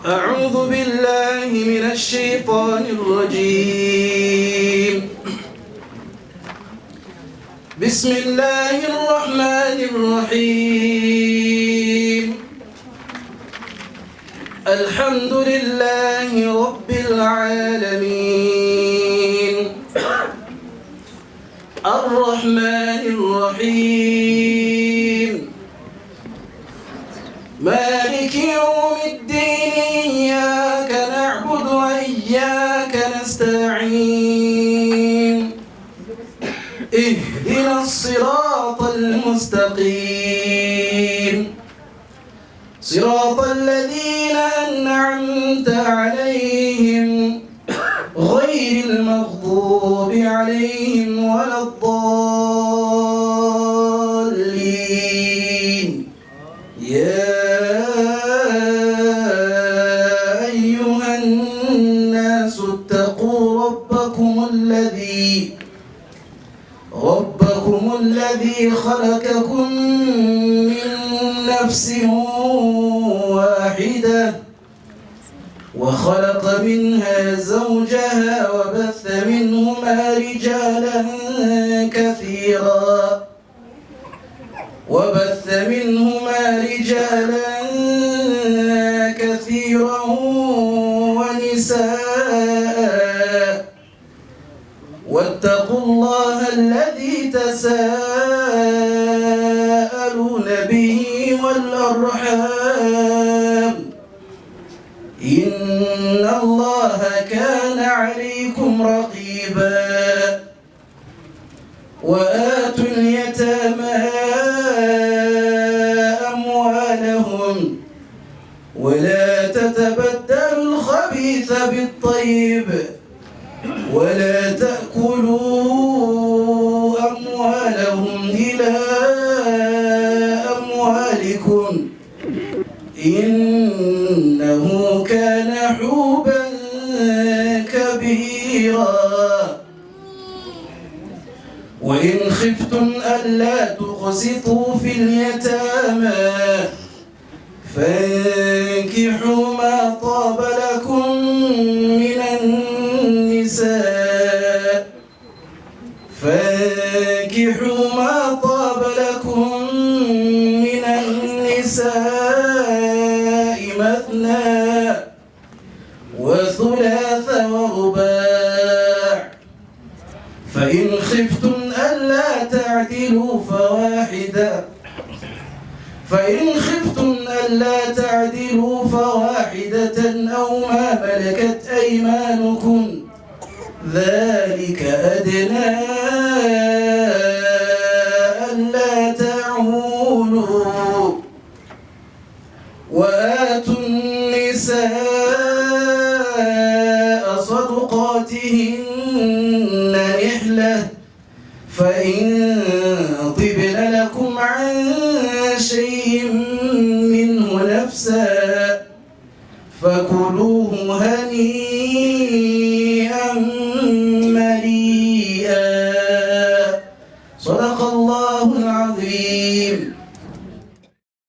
أعوذ بالله من الشيطان الرجيم. بسم الله الرحمن الرحيم. الحمد لله رب العالمين، الرحمن الرحيم، مالك يوم الدين، إياك نعبد وإياك نستعين، اهدنا الصراط المستقيم، صراط الذين أنعمت عليهم غير المغضوب عليهم ولا الضالين. يا أيها الناس اتقوا ربكم الذي خلقكم من نفس واحدة وخلق منها زوجها وبث منهما رجالا كثيرا ونساء، واتقوا الله الذي تساءلون به والأرحام، إن الله كان عليكم رقيبا. وآتوا اليتامى أموالهم ولا تتبدلوا الخبيث بالطيب ولا تأكلوا أموالهم إلى أموالكم إنه كان حوبا كبيرا. وإن خفتم ألا تقسطوا في اليتامى فانكحوا ما طاب لكم من النساء مثنى وثلاث ورباع، فإن خفتم ألا تعدلوا فواحدة أو ما ملكت أيمانكم ذلك أدنى ألا تعولوا. وآتوا النساء صدقاتهن نحلة، فإن طبن لكم عن شيء منه نفسا فكلوه هنيئا